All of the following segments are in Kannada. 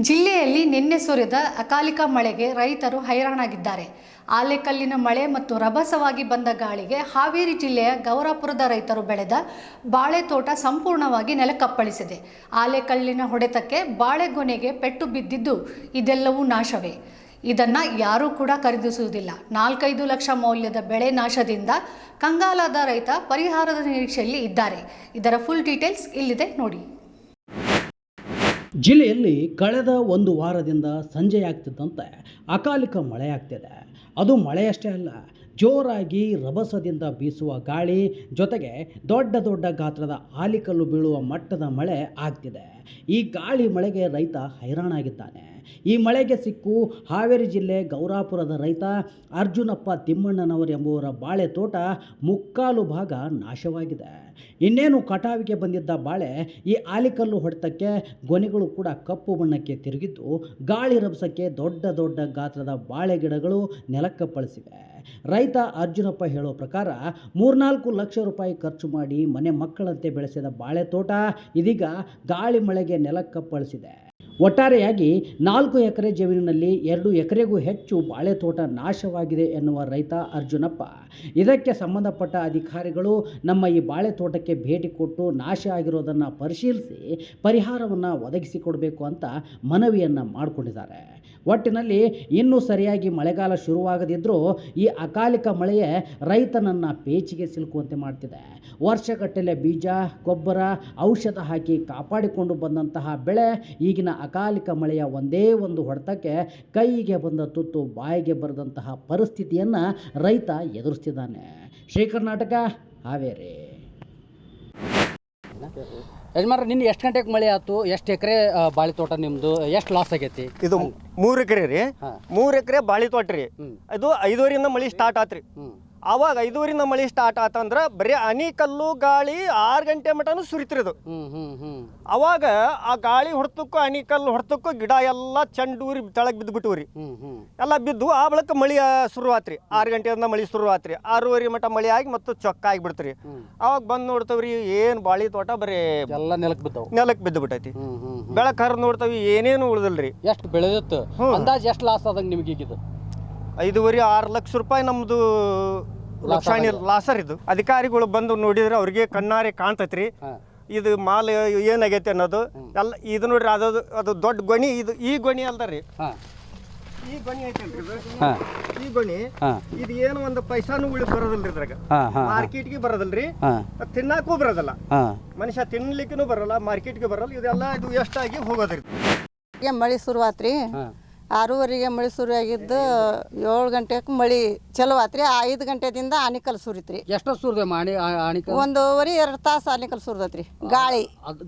ಜಿಲ್ಲೆಯಲ್ಲಿ ನಿನ್ನೆ ಸುರಿದ ಅಕಾಲಿಕ ಮಳೆಗೆ ರೈತರು ಹೈರಾಣಾಗಿದ್ದಾರೆ. ಆಲೆಕಲ್ಲಿನ ಮಳೆ ಮತ್ತು ರಭಸವಾಗಿ ಬಂದ ಗಾಳಿಗೆ ಹಾವೇರಿ ಜಿಲ್ಲೆಯ ಗೌರಾಪುರದ ರೈತರು ಬೆಳೆದ ಬಾಳೆ ತೋಟ ಸಂಪೂರ್ಣವಾಗಿ ನೆಲಕ್ಕಪ್ಪಳಿಸಿದೆ. ಆಲೆಕಲ್ಲಿನ ಹೊಡೆತಕ್ಕೆ ಬಾಳೆಗೊನೆಗೆ ಪೆಟ್ಟು ಬಿದ್ದಿದ್ದು ಇದೆಲ್ಲವೂ ನಾಶವೇ. ಇದನ್ನು ಯಾರೂ ಕೂಡ ಖರೀದಿಸುವುದಿಲ್ಲ. 4-5 ಲಕ್ಷ ಮೌಲ್ಯದ ಬೆಳೆ ನಾಶದಿಂದ ಕಂಗಾಲಾದ ರೈತ ಪರಿಹಾರದ ನಿರೀಕ್ಷೆಯಲ್ಲಿ ಇದ್ದಾರೆ. ಇದರ ಫುಲ್ ಡೀಟೇಲ್ಸ್ ಇಲ್ಲಿದೆ ನೋಡಿ. ಜಿಲ್ಲೆಯಲ್ಲಿ ಕಳೆದ ಒಂದು ವಾರದಿಂದ ಸಂಜೆಯಾಗ್ತಿದ್ದಂತೆ ಅಕಾಲಿಕ ಮಳೆಯಾಗ್ತಿದೆ. ಅದು ಮಳೆಯಷ್ಟೇ ಅಲ್ಲ, ಜೋರಾಗಿ ರಭಸದಿಂದ ಬೀಸುವ ಗಾಳಿ ಜೊತೆಗೆ ದೊಡ್ಡ ದೊಡ್ಡ ಗಾತ್ರದ ಆಲಿಕಲ್ಲು ಬೀಳುವ ಮಟ್ಟದ ಮಳೆ ಆಗ್ತಿದೆ. ಈ ಗಾಳಿ ಮಳೆಗೆ ರೈತ ಹೈರಾಣಾಗಿದ್ದಾನೆ. ಈ ಮಳೆಗೆ ಸಿಕ್ಕು ಹಾವೇರಿ ಜಿಲ್ಲೆ ಗೌರಾಪುರದ ರೈತ ಅರ್ಜುನಪ್ಪ ತಿಮ್ಮಣ್ಣನವರೆಂಬುವರ ಬಾಳೆ ತೋಟ ಮುಕ್ಕಾಲು ಭಾಗ ನಾಶವಾಗಿದೆ. ಇನ್ನೇನು ಕಟಾವಿಗೆ ಬಂದಿದ್ದ ಬಾಳೆ ಈ ಆಲಿಕಲ್ಲು ಹೊಡೆತಕ್ಕೆ ಗೊನೆಗಳು ಕೂಡ ಕಪ್ಪು ಬಣ್ಣಕ್ಕೆ ತಿರುಗಿದ್ದು, ಗಾಳಿ ರಭಸಕ್ಕೆ ದೊಡ್ಡ ದೊಡ್ಡ ಗಾತ್ರದ ಬಾಳೆ ಗಿಡಗಳು ನೆಲಕ್ಕಪ್ಪಳಿಸಿವೆ. ರೈತ ಅರ್ಜುನಪ್ಪ ಹೇಳೋ ಪ್ರಕಾರ 3-4 ಲಕ್ಷ ರೂಪಾಯಿ ಖರ್ಚು ಮಾಡಿ ಮನೆ ಮಕ್ಕಳಂತೆ ಬೆಳೆಸಿದ ಬಾಳೆ ತೋಟ ಇದೀಗ ಗಾಳಿ ಮಳೆಗೆ ನೆಲಕ್ಕಪ್ಪಳಿಸಿದೆ. ಒಟ್ಟಾರೆಯಾಗಿ 4 ಎಕರೆ ಜಮೀನಿನಲ್ಲಿ 2 ಎಕರೆಗೂ ಹೆಚ್ಚು ಬಾಳೆ ತೋಟ ನಾಶವಾಗಿದೆ ಎನ್ನುವ ರೈತ ಅರ್ಜುನಪ್ಪ, ಇದಕ್ಕೆ ಸಂಬಂಧಪಟ್ಟ ಅಧಿಕಾರಿಗಳು ನಮ್ಮ ಈ ಬಾಳೆ ತೋಟಕ್ಕೆ ಭೇಟಿ ಕೊಟ್ಟು ನಾಶ ಆಗಿರೋದನ್ನು ಪರಿಶೀಲಿಸಿ ಪರಿಹಾರವನ್ನು ಒದಗಿಸಿಕೊಡಬೇಕು ಅಂತ ಮನವಿಯನ್ನು ಮಾಡಿಕೊಂಡಿದ್ದಾರೆ. ಒಟ್ಟಿನಲ್ಲಿ ಇನ್ನೂ ಸರಿಯಾಗಿ ಮಳೆಗಾಲ ಶುರುವಾಗದಿದ್ದರೂ ಈ ಅಕಾಲಿಕ ಮಳೆಯೇ ರೈತನನ್ನು ಪೇಚಿಗೆ ಸಿಲುಕುವಂತೆ ಮಾಡ್ತಿದೆ. ವರ್ಷಗಟ್ಟಲೆ ಬೀಜ, ಗೊಬ್ಬರ, ಔಷಧ ಹಾಕಿ ಕಾಪಾಡಿಕೊಂಡು ಬಂದಂತಹ ಬೆಳೆ ಈಗಿನ ಅಕಾಲಿಕ ಮಳೆಯ ಒಂದೇ ಒಂದು ಹೊಡೆತಕ್ಕೆ ಕೈಗೆ ಬಂದ ತುತ್ತು ಬಾಯಿಗೆ ಬರೆದಂತಹ ಪರಿಸ್ಥಿತಿಯನ್ನು ರೈತ ಎದುರಿಸ್ತಿದ್ದಾನೆ. ಶ್ರೀ ಕರ್ನಾಟಕ, ಹಾವೇರಿ. ಯಜಮಾನ್ರೆ, ನಿನ್ನೆ ಎಷ್ಟು ಗಂಟೆಗೆ ಮಳೆ ಆಯ್ತು? ಎಷ್ಟು ಎಕರೆ ಬಾಳೆ ತೋಟ ನಿಮ್ಮದು? ಎಷ್ಟು ಲಾಸ್ ಆಗೈತಿ? ಇದು 3 ಎಕರೆ ರೀ. 3 ಎಕರೆ ಬಾಳೆ ತೋಟ ರೀ. ಅದು 5:30ರಿಂದ ಮಳೆ ಸ್ಟಾರ್ಟ್ ಆತ್ರಿ. ಆವಾಗ 5:30ರಿಂದ ಮಳೆ ಸ್ಟಾರ್ಟ್ ಆತಂದ್ರೆ ಬರೀ ಅನಿಕಲ್ಲು ಗಾಳಿ 6 ಗಂಟೆ ಮಟನೂ ಸುರಿತ್ರಿ ಅದು. ಅವಾಗ ಆ ಗಾಳಿ ಹೊಡ್ತಕ್ಕೂ ಅನಿಕಲ್ಲು ಹೊಡ್ತಕ್ಕೂ ಗಿಡ ಎಲ್ಲ ಚಂಡೂರಿ ತೆಳಗೆ ಬಿದ್ದುಬಿಟ್ಟು ರೀ. ಎಲ್ಲ ಬಿದ್ದು ಆ ಬಳಿಕ ಮಳೆ ಶುರು ಆತ್ರಿ. 6 ಗಂಟೆಯಿಂದ ಮಳೆ ಶುರು ಆತ್ರಿ. 6:30 ಮಟ ಮಳೆ ಆಗಿ ಮತ್ತು ಚೊಕ್ಕ ಆಗಿಬಿಡ್ತ್ರಿ. ಅವಾಗ ಬಂದು ನೋಡ್ತವ್ರಿ, ಏನು ಬಾಳಿ ತೋಟ ಬರೀ ಎಲ್ಲ ನೆಲಕ್ಕೆ ಬಿದ್ದು ಬಿಟ್ಟೈತಿ. ಬೆಳಕ್ ಹರಿದು ನೋಡ್ತಾವಿ, ಏನೇನು ಉಳಿದಿಲ್ರಿ. ಎಷ್ಟು ಬೆಳೆದಿತ್ತು ಅಂದಾಜು? ಎಷ್ಟು ಲಾಸ್ ಆದಂಗೆ ನಿಮಗೆ ಈಗಿದು? 5-6 ಲಕ್ಷ ರೂಪಾಯಿ ನಮ್ದು ಲಕ್ಷಾಣಿ ಲಾಸರ್. ಇದು ಅಧಿಕಾರಿಗಳು ಬಂದು ನೋಡಿದ್ರೆ ಅವ್ರಿಗೆ ಕಣ್ಣಾರೆ ಕಾಣ್ತೈತ್ರಿ ಇದು ಮಾಲ್ ಏನಾಗೈತಿ ಅನ್ನೋದು ಎಲ್ಲ. ಇದು ನೋಡ್ರಿ, ಅದು ದೊಡ್ಡ ಗೊಣಿ. ಇದು ಈ ಗೊಣಿ ಅಲ್ದರಿ, ಈ ಗೊಣಿ ಐತಲ್ರಿ ಇದು. ಈ ಗೊಣಿ ಇದು ಏನು ಒಂದು ಪೈಸಾನು ಬರೋದಿಲ್ರಿ ಇದ್ರಾಗ. ಮಾರ್ಕೆಟ್ಗೆ ಬರೋದಿಲ್ರಿ, ತಿನ್ನಾಕೂ ಬರೋದಲ್ಲ, ಮನುಷ್ಯ ತಿನ್ಲಿಕ್ಕೂ ಬರಲ್ಲ, ಮಾರ್ಕೆಟ್ಗೆ ಬರಲ್ಲ. ಇದೆಲ್ಲ ಇದು ಎಷ್ಟಾಗಿ ಹೋಗೋದ್ರಿ. ಮಳೆ ಶುರುವಾತ್ರಿ. 6:30ಗೆ ಮಳೆ ಶುರು ಆಗಿದ್ದು 7 ಗಂಟೆಗೆ ಮಳೆ ಚಲೋ ಆತ್ರಿ. 5 ಗಂಟೆದಿಂದ ಆನಿಕಲ್ ಸುರಿತ್ರಿ. ಎಷ್ಟು ಸುರಿದೆ ಆನಿಕಲ್? 1.5-2 ತಾಸು ಆನಿಕಲ್ ಸುರಿದತ್ರಿ.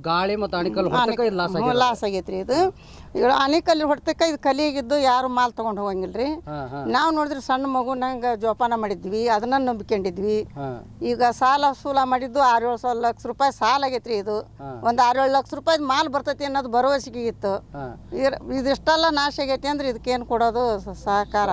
ಗಾಳಿ ಮತ್ತು ಆನಿಕಲ್ ಲಾಸ್ ಆಗೈತ್ರಿ. ಇದು ಆನಿಕಲ್ ಹೊಡ್ತಕ್ಕ ಇದು ಕಲಿಗಿದ್ದು ಯಾರು ಮಾಲ್ ತೊಗೊಂಡು ಹೋಗಂಗಿಲ್ರಿ. ನಾವು ನೋಡಿದ್ರಿ ಸಣ್ಣ ಮಗು ನಂಗೆ ಜೋಪಾನ ಮಾಡಿದ್ವಿ, ಅದನ್ನ ನಂಬಿಕೊಂಡಿದ್ವಿ. ಈಗ ಸಾಲ ಸೂಲ ಮಾಡಿದ್ದು 6-7 ಲಕ್ಷ ರೂಪಾಯಿ ಸಾಲ ಆಗೈತ್ರಿ. ಇದು ಒಂದು 6-7 ಲಕ್ಷ ರೂಪಾಯಿ ಮಾಲ್ ಬರ್ತೈತಿ ಅನ್ನೋದು ಭರವಸೆಗೆ ಇತ್ತು. ಇದಿಷ್ಟೆಲ್ಲ ನಾಶ ಆಗೈತಿ ಅಂದ್ರೆ ಇದಕ್ಕೇನು ಕೊಡೋದು? ಸಹಕಾರ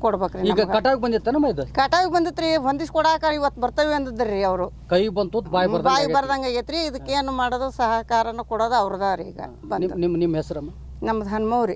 ಕೊಡ್ಬೇಕ್ರಿ. ಈಗ ಕಟಾವಿಗೆ ಬಂದಿತ್ತೇನಮ್ಮ ಇದು? ಕಟಾವಿಗೆ ಬಂದಿತ್ರಿ. ಹೊಂದಿಸ್ಕೊಡಾಕ ಇವತ್ತು ಬರ್ತೇವೆ ಅಂದಿದ್ರಿ ಅವರು. ಕೈ ಬಂತು ಬಾಯಿ ಬರ್ದಂಗೆ ಆಗೈತ್ರಿ. ಇದಕ್ಕೇನು ಮಾಡೋದು? ಸಹಕಾರನ ಕೊಡೋದು ಅವ್ರದ ರೀ. ಈಗ ನಿಮ್ಮ ಹೆಸರಮ್ಮ? ನಮ್ದು ಹನುಮವ್ರಿ.